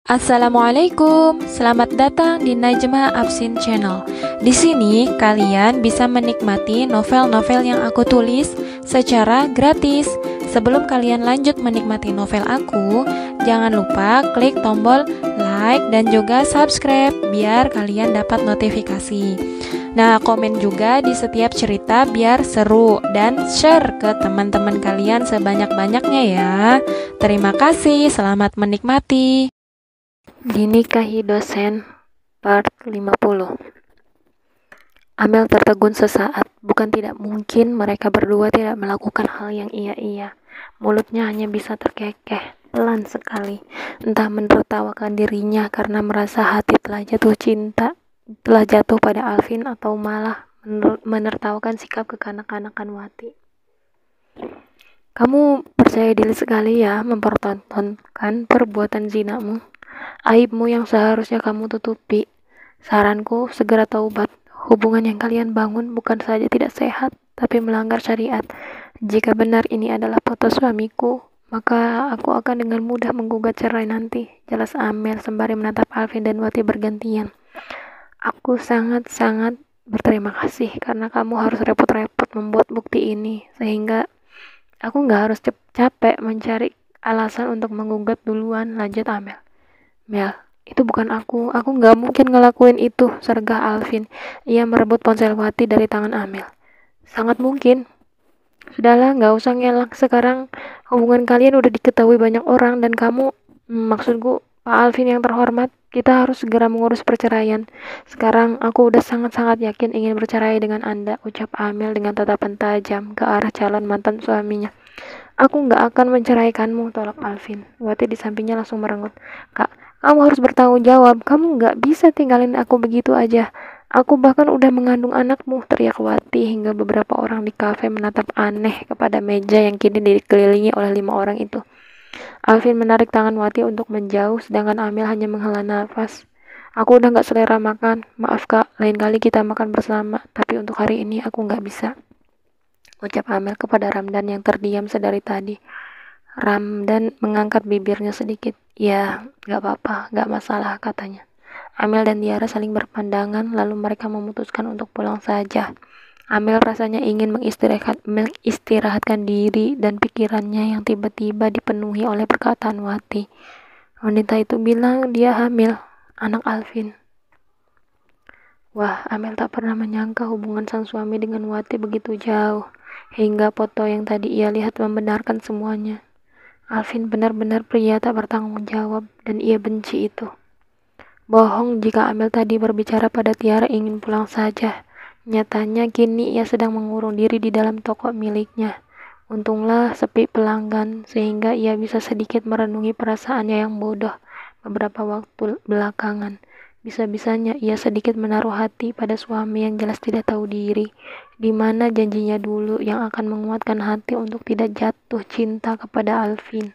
Assalamualaikum, selamat datang di Najma Absin Channel. Di sini kalian bisa menikmati novel-novel yang aku tulis secara gratis. Sebelum kalian lanjut menikmati novel aku, jangan lupa klik tombol like dan juga subscribe biar kalian dapat notifikasi. Nah, komen juga di setiap cerita biar seru dan share ke teman-teman kalian sebanyak-banyaknya ya. Terima kasih, selamat menikmati. Dinikahi dosen part 50. Amel tertegun sesaat. Bukan tidak mungkin mereka berdua tidak melakukan hal yang iya-iya. Mulutnya hanya bisa terkekeh, pelan sekali. Entah menertawakan dirinya karena merasa hati telah jatuh pada Alvin, atau malah menertawakan sikap kekanak-kanakan Wati. Kamu percaya diri sekali ya mempertontonkan perbuatan zinamu. Aibmu yang seharusnya kamu tutupi. Saranku, segera taubat. Hubungan yang kalian bangun bukan saja tidak sehat, tapi melanggar syariat. Jika benar ini adalah foto suamiku, maka aku akan dengan mudah menggugat cerai nanti, jelas Amel sembari menatap Alvin dan Wati bergantian. Aku sangat-sangat berterima kasih karena kamu harus repot-repot membuat bukti ini, sehingga aku nggak harus capek mencari alasan untuk menggugat duluan, lanjut Amel. Mel, itu bukan aku nggak mungkin ngelakuin itu, sergah Alvin. Ia merebut ponsel Wati dari tangan Amel. Sangat mungkin. Sudahlah, nggak usah ngelak. Sekarang hubungan kalian udah diketahui banyak orang dan kamu, maksudku Pak Alvin yang terhormat, kita harus segera mengurus perceraian. Sekarang aku udah sangat-sangat yakin ingin bercerai dengan Anda, ucap Amel dengan tatapan tajam ke arah calon mantan suaminya. Aku nggak akan menceraikanmu, tolak Alvin. Wati di sampingnya langsung merenggut. Kak, kamu harus bertanggung jawab. Kamu nggak bisa tinggalin aku begitu aja. Aku bahkan udah mengandung anakmu, teriak Wati hingga beberapa orang di kafe menatap aneh kepada meja yang kini dikelilingi oleh 5 orang itu. Alvin menarik tangan Wati untuk menjauh, sedangkan Amel hanya menghela nafas. Aku udah nggak selera makan. Maaf kak, lain kali kita makan bersama. Tapi untuk hari ini aku nggak bisa, ucap Amel kepada Ramdan yang terdiam sedari tadi. Ramdan mengangkat bibirnya sedikit. Ya, gak apa-apa, gak masalah, katanya. Amel dan Tiara saling berpandangan, lalu mereka memutuskan untuk pulang saja. Amel rasanya ingin mengistirahatkan diri dan pikirannya yang tiba-tiba dipenuhi oleh perkataan Wati. Wanita itu bilang dia hamil, anak Alvin. Wah, Amel tak pernah menyangka hubungan sang suami dengan Wati begitu jauh, hingga foto yang tadi ia lihat membenarkan semuanya. Alvin benar-benar pria tak bertanggung jawab, dan ia benci itu. Bohong jika Amel tadi berbicara pada Tiara ingin pulang saja. Nyatanya kini ia sedang mengurung diri di dalam toko miliknya. Untunglah sepi pelanggan, sehingga ia bisa sedikit merenungi perasaannya yang bodoh beberapa waktu belakangan. Bisa-bisanya ia sedikit menaruh hati pada suami yang jelas tidak tahu diri, di mana janjinya dulu yang akan menguatkan hati untuk tidak jatuh cinta kepada Alvin.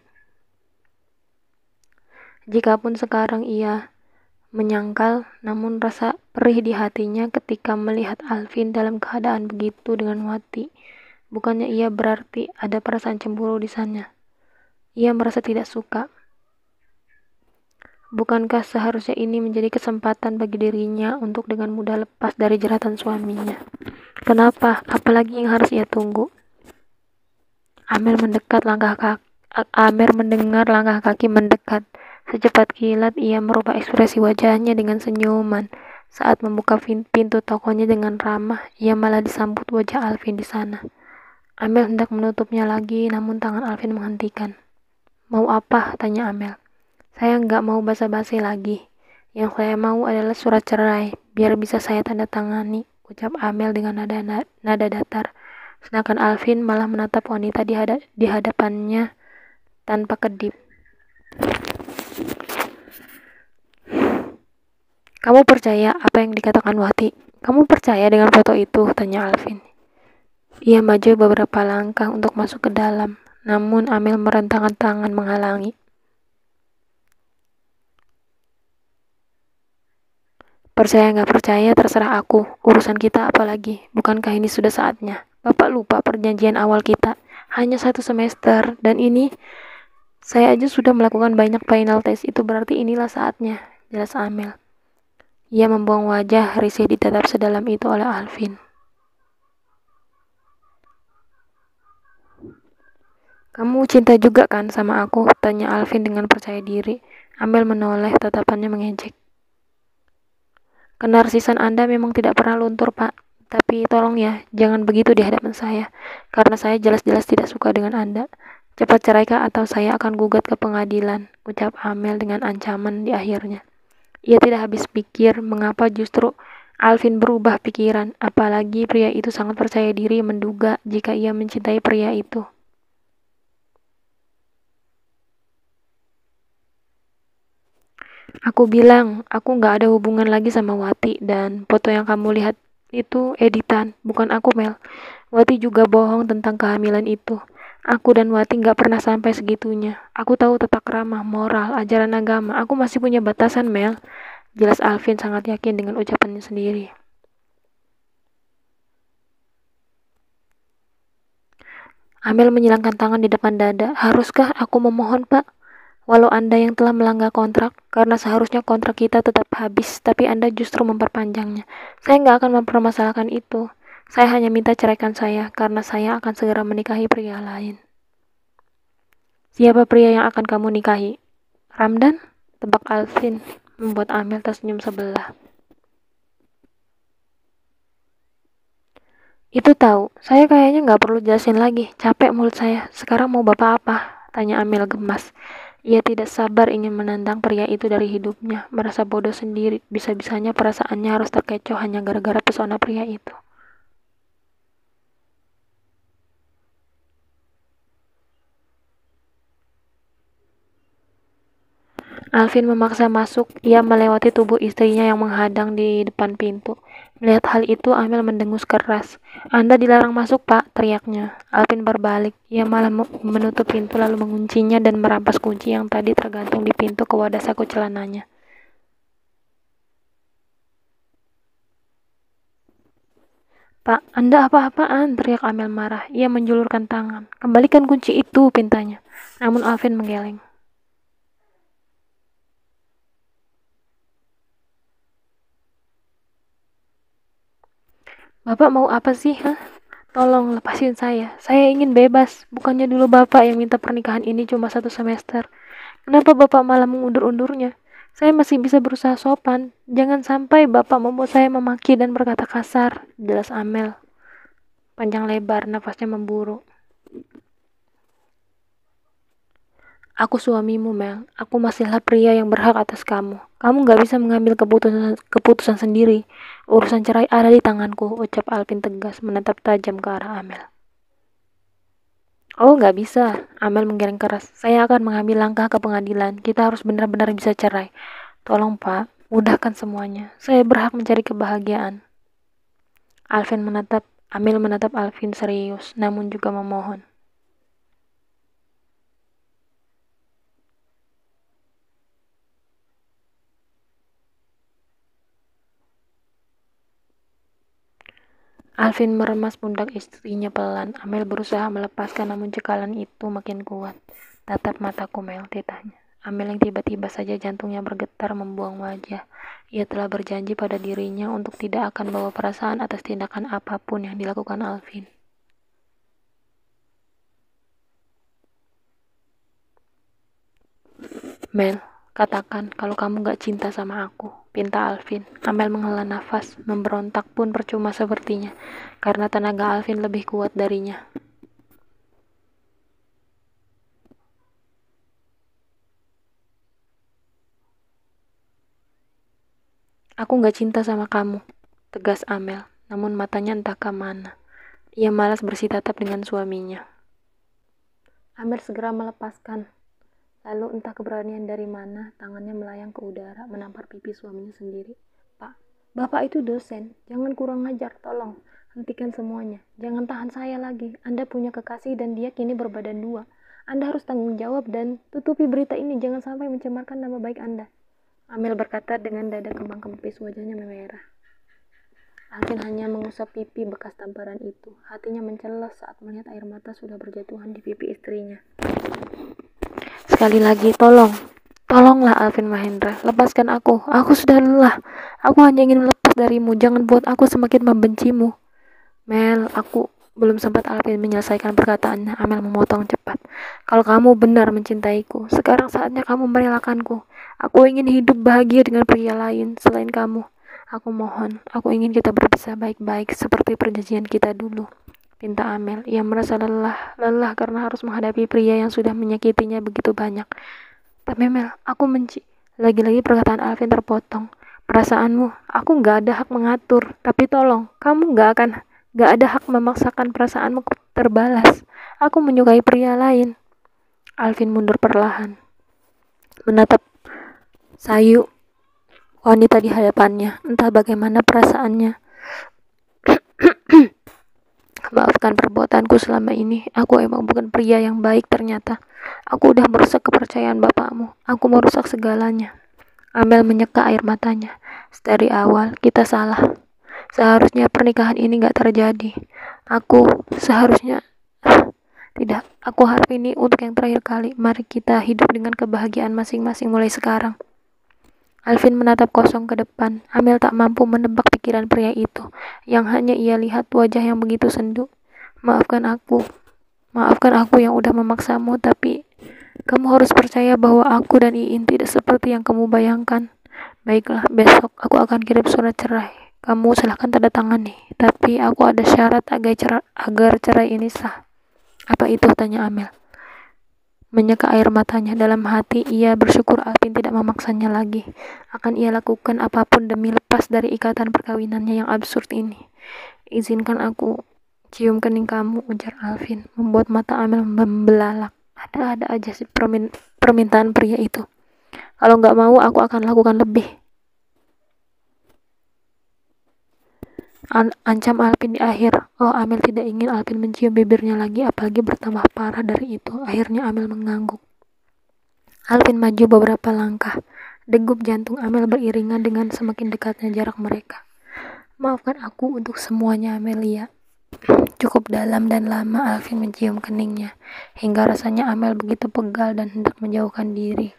Jikapun sekarang ia menyangkal, namun rasa perih di hatinya ketika melihat Alvin dalam keadaan begitu dengan Wati. Bukannya ia berarti ada perasaan cemburu di sana. Ia merasa tidak suka. Bukankah seharusnya ini menjadi kesempatan bagi dirinya untuk dengan mudah lepas dari jeratan suaminya? Kenapa? Apalagi yang harus ia tunggu? Amel mendengar langkah kaki mendekat. Secepat kilat ia merubah ekspresi wajahnya dengan senyuman. Saat membuka pintu tokonya dengan ramah, ia malah disambut wajah Alvin di sana. Amel hendak menutupnya lagi, namun tangan Alvin menghentikan. Mau apa? Tanya Amel. Saya nggak mau basa-basi lagi. Yang saya mau adalah surat cerai, biar bisa saya tanda tangani, ucap Amel dengan nada datar. Sedangkan Alvin malah menatap wanita di hadapannya tanpa kedip. Kamu percaya apa yang dikatakan Wati? Kamu percaya dengan foto itu? Tanya Alvin. Ia maju beberapa langkah untuk masuk ke dalam, namun Amel merentangkan tangan menghalangi. Percaya nggak percaya terserah aku, urusan kita apalagi, bukankah ini sudah saatnya? Bapak lupa perjanjian awal kita, hanya 1 semester, dan ini Saya aja sudah melakukan banyak final test, itu berarti inilah saatnya, jelas Amel. Ia membuang wajah risih ditatap sedalam itu oleh Alvin. Kamu cinta juga kan sama aku? Tanya Alvin dengan percaya diri. Amel menoleh, tatapannya mengejek. Kenarsisan Anda memang tidak pernah luntur, Pak. Tapi tolong ya, jangan begitu di hadapan saya. Karena saya jelas-jelas tidak suka dengan Anda. Cepat ceraikah atau saya akan gugat ke pengadilan, ucap Amel dengan ancaman di akhirnya. Ia tidak habis pikir mengapa justru Alvin berubah pikiran, apalagi pria itu sangat percaya diri menduga jika ia mencintai pria itu. Aku bilang, aku nggak ada hubungan lagi sama Wati dan foto yang kamu lihat itu editan, bukan aku Mel. Wati juga bohong tentang kehamilan itu. Aku dan Wati nggak pernah sampai segitunya. Aku tahu tata krama, moral, ajaran agama. Aku masih punya batasan Mel. Jelas Alvin sangat yakin dengan ucapannya sendiri. Amel menyilangkan tangan di depan dada. Haruskah aku memohon, Pak? Walau Anda yang telah melanggar kontrak, karena seharusnya kontrak kita tetap habis, tapi Anda justru memperpanjangnya. Saya nggak akan mempermasalahkan itu. Saya hanya minta ceraikan saya, karena saya akan segera menikahi pria lain. Siapa pria yang akan kamu nikahi? Ramdan? Tebak Alvin, membuat Amel tersenyum sebelah. Itu tahu, saya kayaknya nggak perlu jelasin lagi. Capek mulut saya. Sekarang mau bapak apa? Tanya Amel gemas. Ia tidak sabar ingin menendang pria itu dari hidupnya, merasa bodoh sendiri, bisa-bisanya perasaannya harus terkecoh hanya gara-gara pesona pria itu. Alvin memaksa masuk, ia melewati tubuh istrinya yang menghadang di depan pintu. Melihat hal itu, Amel mendengus keras. Anda dilarang masuk, Pak, teriaknya. Alvin berbalik, ia malah menutup pintu lalu menguncinya dan merampas kunci yang tadi tergantung di pintu ke wadah saku celananya. Pak, Anda apa-apaan? Teriak Amel marah. Ia menjulurkan tangan. Kembalikan kunci itu, pintanya. Namun Alvin menggeleng. Bapak mau apa sih, ha? Tolong lepasin saya. Saya ingin bebas. Bukannya dulu Bapak yang minta pernikahan ini cuma 1 semester. Kenapa Bapak malah mengundur-undurnya? Saya masih bisa berusaha sopan. Jangan sampai Bapak membuat saya memaki dan berkata kasar. Jelas Amel. Panjang lebar, nafasnya memburu. Aku suamimu, Mel. Aku masihlah pria yang berhak atas kamu. Kamu gak bisa mengambil keputusan sendiri. Urusan cerai ada di tanganku, ucap Alvin tegas, menatap tajam ke arah Amel. Oh, gak bisa. Amel menggeleng keras. Saya akan mengambil langkah ke pengadilan. Kita harus benar-benar bisa cerai. Tolong, Pak. Mudahkan semuanya. Saya berhak mencari kebahagiaan. Amel menatap Alvin serius, namun juga memohon. Alvin meremas pundak istrinya pelan. Amel berusaha melepaskan namun cekalan itu makin kuat. Tatap mataku, Mel, titahnya. Amel yang tiba-tiba saja jantungnya bergetar membuang wajah. Ia telah berjanji pada dirinya untuk tidak akan bawa perasaan atas tindakan apapun yang dilakukan Alvin. Mel, katakan kalau kamu gak cinta sama aku, pinta Alvin. Amel menghela nafas, memberontak pun percuma sepertinya, karena tenaga Alvin lebih kuat darinya. Aku gak cinta sama kamu, tegas Amel, namun matanya entah kemana. Ia malas bersih-tatap dengan suaminya. Amel segera melepaskan. Lalu entah keberanian dari mana, tangannya melayang ke udara, menampar pipi suaminya sendiri. Pak, Bapak itu dosen, jangan kurang ajar, tolong. Hentikan semuanya, jangan tahan saya lagi. Anda punya kekasih dan dia kini berbadan dua. Anda harus tanggung jawab dan tutupi berita ini, jangan sampai mencemarkan nama baik Anda. Amel berkata dengan dada kembang kempis, wajahnya memerah. Alvin hanya mengusap pipi bekas tamparan itu. Hatinya mencelos saat melihat air mata sudah berjatuhan di pipi istrinya. sekali lagi, tolonglah Alvin Mahendra, lepaskan aku sudah lelah, aku hanya ingin lepas darimu, jangan buat aku semakin membencimu. Mel, aku belum sempat Alvin menyelesaikan perkataannya. Amel memotong cepat. Kalau kamu benar mencintaiku, sekarang saatnya kamu merelakanku. Aku ingin hidup bahagia dengan pria lain selain kamu. Aku mohon, aku ingin kita berpisah baik-baik seperti perjanjian kita dulu. Pinta Amel. Ia merasa lelah karena harus menghadapi pria yang sudah menyakitinya begitu banyak. Tapi Mel, aku Lagi-lagi perkataan Alvin terpotong. Perasaanmu, aku gak ada hak mengatur. Tapi tolong, kamu gak ada hak memaksakan perasaanmu terbalas. Aku menyukai pria lain. Alvin mundur perlahan, menatap sayu wanita di hadapannya. Entah bagaimana perasaannya. Maafkan perbuatanku selama ini. Aku emang bukan pria yang baik ternyata. Aku udah merusak kepercayaan bapakmu. Aku merusak segalanya. Amel menyeka air matanya. Dari awal kita salah. Seharusnya pernikahan ini gak terjadi. Tidak, aku harap ini untuk yang terakhir kali. Mari kita hidup dengan kebahagiaan masing-masing mulai sekarang. Alvin menatap kosong ke depan. Amel tak mampu menebak pikiran pria itu, yang hanya ia lihat wajah yang begitu sendu. Maafkan aku yang udah memaksamu, tapi kamu harus percaya bahwa aku dan Iin tidak seperti yang kamu bayangkan. Baiklah, besok aku akan kirim surat cerai. Kamu silahkan tanda tangani, tapi aku ada syarat agar cerai ini sah. Apa itu? Tanya Amel. Menyeka air matanya. Dalam hati ia bersyukur Alvin tidak memaksanya lagi. Akan ia lakukan apapun demi lepas dari ikatan perkawinannya yang absurd ini. Izinkan aku cium kening kamu, ujar Alvin, membuat mata Amel membelalak. Ada-ada aja sih permintaan pria itu. Kalau nggak mau, aku akan lakukan lebih. Ancam Alvin di akhir. Oh, Amel tidak ingin Alvin mencium bibirnya lagi, apalagi bertambah parah dari itu. Akhirnya Amel mengangguk. Alvin maju beberapa langkah. Degup jantung Amel beriringan dengan semakin dekatnya jarak mereka. Maafkan aku untuk semuanya, Amelia. Cukup dalam dan lama Alvin mencium keningnya, hingga rasanya Amel begitu pegal dan hendak menjauhkan diri.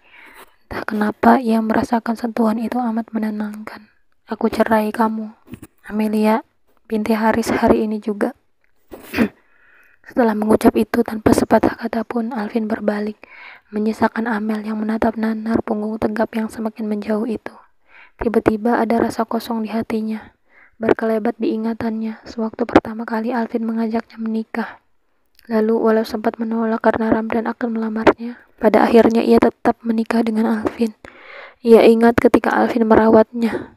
Entah kenapa ia merasakan sentuhan itu amat menenangkan. Aku cerai kamu, Amelia, binti Haris, hari ini juga. Setelah mengucap itu tanpa sepatah kata pun, Alvin berbalik, menyisakan Amel yang menatap nanar punggung tegap yang semakin menjauh itu. Tiba-tiba ada rasa kosong di hatinya, berkelebat di ingatannya sewaktu pertama kali Alvin mengajaknya menikah. Lalu walau sempat menolak karena Ramdan akan melamarnya, pada akhirnya ia tetap menikah dengan Alvin. Ia ingat ketika Alvin merawatnya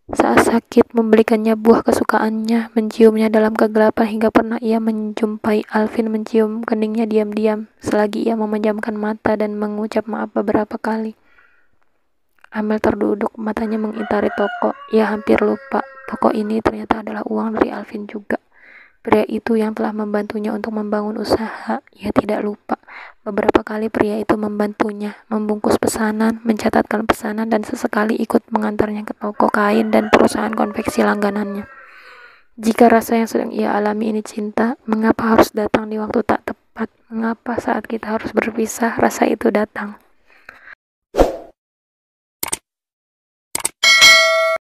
saat sakit, membelikannya buah kesukaannya, menciumnya dalam kegelapan, hingga pernah ia menjumpai Alvin mencium keningnya diam-diam selagi ia memejamkan mata dan mengucap maaf beberapa kali. Amel terduduk, matanya mengitari toko. Ia hampir lupa, toko ini ternyata adalah uang dari Alvin juga. Pria itu yang telah membantunya untuk membangun usaha. Ia tidak lupa. Beberapa kali pria itu membantunya, membungkus pesanan, mencatatkan pesanan, dan sesekali ikut mengantarnya ke toko kain dan perusahaan konveksi langganannya. Jika rasa yang sedang ia alami ini cinta, mengapa harus datang di waktu tak tepat? Mengapa saat kita harus berpisah, rasa itu datang?